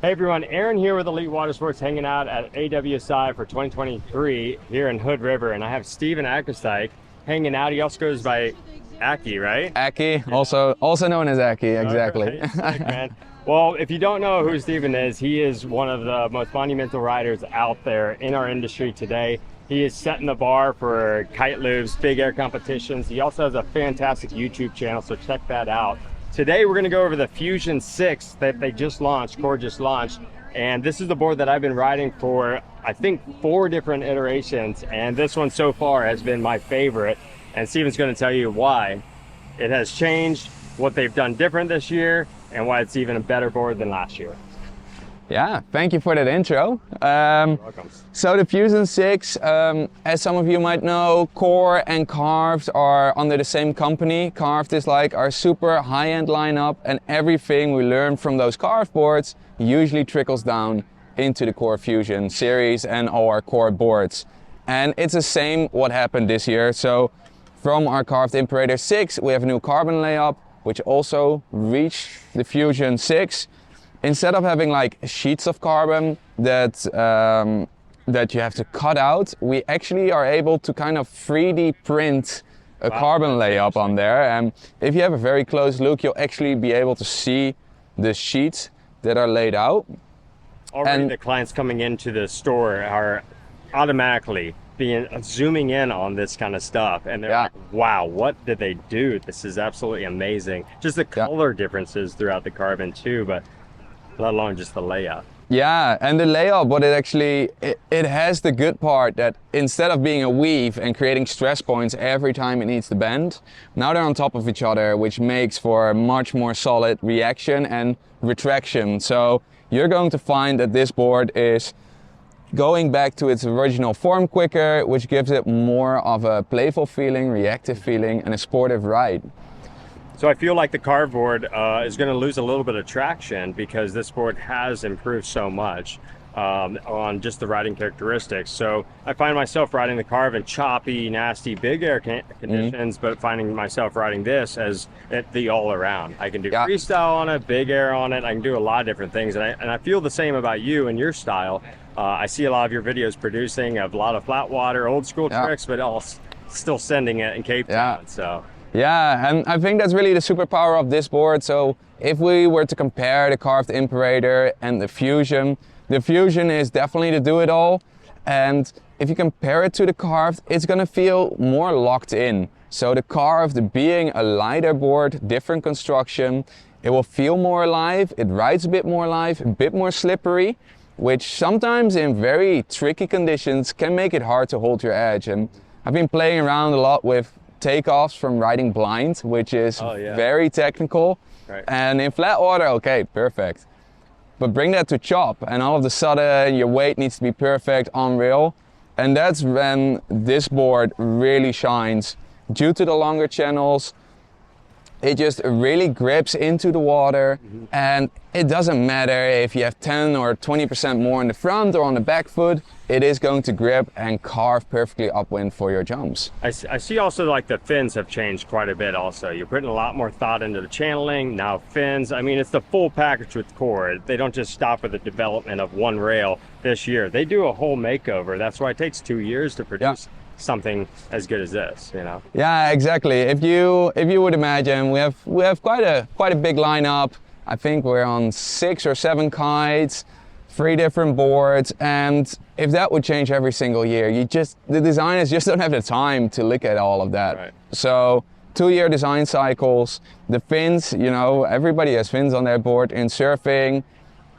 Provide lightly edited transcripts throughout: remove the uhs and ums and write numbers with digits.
Hey everyone, Aaron here with Elite Watersports, hanging out at AWSI for 2023 here in Hood River, and I have Steven Akkersdijk hanging out. He also goes by Akki, right? Akki, yeah. also known as Akki, exactly. Right. Sick, man. Well, if you don't know who Steven is, he is one of the most monumental riders out there in our industry today. He is setting the bar for kite loops, big air competitions. He also has a fantastic YouTube channel, so check that out. Today we're going to go over the Fusion 6 that they just launched, CORE just launched, and this is the board that I've been riding for I think 4 different iterations, and this one so far has been my favorite, and Steven's going to tell you why it has changed, what they've done different this year, and why it's even a better board than last year. Yeah, thank you for that intro. You're welcome. So the Fusion 6, as some of you might know, CORE and Carved are under the same company. Carved is like our super high-end lineup, and everything we learn from those Carved boards usually trickles down into the CORE Fusion series and all our CORE boards. And it's the same what happened this year. So from our Carved Imperator 6, we have a new carbon layup, which also reached the Fusion 6. Instead of having like sheets of carbon that you have to cut out, we actually are able to kind of 3D print a carbon layup on there. And if you have a very close look, you'll actually be able to see the sheets that are laid out. Already the clients coming into the store are automatically zooming in on this kind of stuff, and they're like, wow, what did they do? This is absolutely amazing. Just the color differences throughout the carbon too, but let alone just the layup. Yeah, and the layup, but it has the good part that instead of being a weave and creating stress points every time it needs to bend, now they're on top of each other, which makes for a much more solid reaction and retraction. So you're going to find that this board is going back to its original form quicker, which gives it more of a playful feeling, reactive feeling, and a sportive ride. So I feel like the carved board is going to lose a little bit of traction because this board has improved so much on just the riding characteristics. So I find myself riding the carved in choppy, nasty, big air conditions, but finding myself riding this as the all-around. I can do freestyle on it, big air on it. I can do a lot of different things, and I feel the same about you and your style. I see a lot of your videos producing a lot of flat water, old school tricks, but all still sending it in Cape Town. So. Yeah, and I think that's really the superpower of this board. So if we were to compare the Carved Imperator and the Fusion is definitely the do-it-all. And if you compare it to the Carved, it's gonna feel more locked in. So the Carved being a lighter board, different construction, it will feel more alive, it rides a bit more alive, a bit more slippery, which sometimes in very tricky conditions can make it hard to hold your edge. And I've been playing around a lot with takeoffs from riding blind, which is very technical. Right. And in flat water, okay, perfect. But bring that to chop, and all of a sudden your weight needs to be perfect on rail. And that's when this board really shines. Due to the longer channels, it just really grips into the water, and it doesn't matter if you have 10 or 20% more in the front or on the back foot, it is going to grip and carve perfectly upwind for your jumps. I see also like the fins have changed quite a bit also. You're putting a lot more thought into the channeling, now fins. I mean, it's the full package with CORE. They don't just stop with the development of one rail this year. They do a whole makeover. That's why it takes 2 years to produce something as good as this, you know? Yeah, exactly. If you would imagine, we have quite a big lineup. I think we're on 6 or 7 kites, 3 different boards, and if that would change every single year, the designers just don't have the time to look at all of that. Right. So 2-year design cycles, the fins, you know, everybody has fins on their board. In surfing,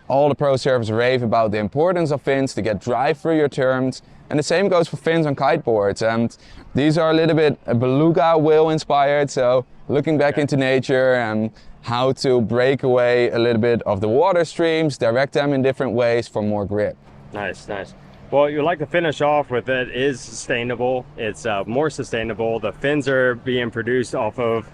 all the pro surfers rave about the importance of fins to get drive through your turns. And the same goes for fins on kiteboards. And these are a little bit beluga whale inspired. So looking back into nature and how to break away a little bit of the water streams, direct them in different ways for more grip. Nice, nice. Well, you like to finish off with it is sustainable. It's more sustainable. The fins are being produced off of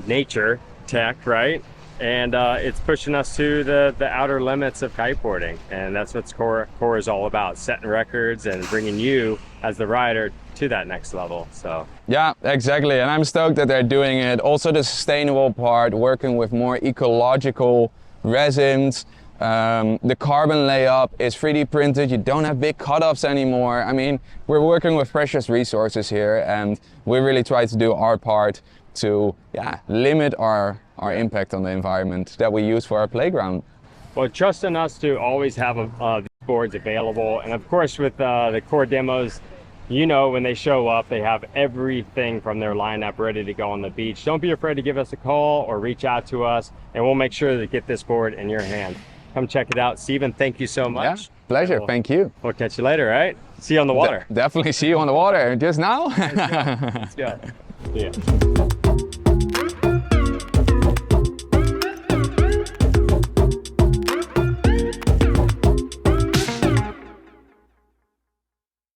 nature tech, right? And it's pushing us to the outer limits of kiteboarding, and that's what CORE is all about, setting records and bringing you as the rider to that next level. So yeah, exactly, and I'm stoked that they're doing it. Also the sustainable part, working with more ecological resins, The carbon layup is 3D printed. You don't have big cutoffs anymore. I mean, we're working with precious resources here, and we really try to do our part to limit our impact on the environment that we use for our playground. Well, trust in us to always have these boards available. And of course, with the core demos, you know, when they show up, they have everything from their lineup ready to go on the beach. Don't be afraid to give us a call or reach out to us, and we'll make sure to get this board in your hand. Come check it out. Steven, thank you so much. Yeah, pleasure. Thank you. We'll catch you later, right? See you on the water. Definitely see you on the water. Just now? Let's go. See ya.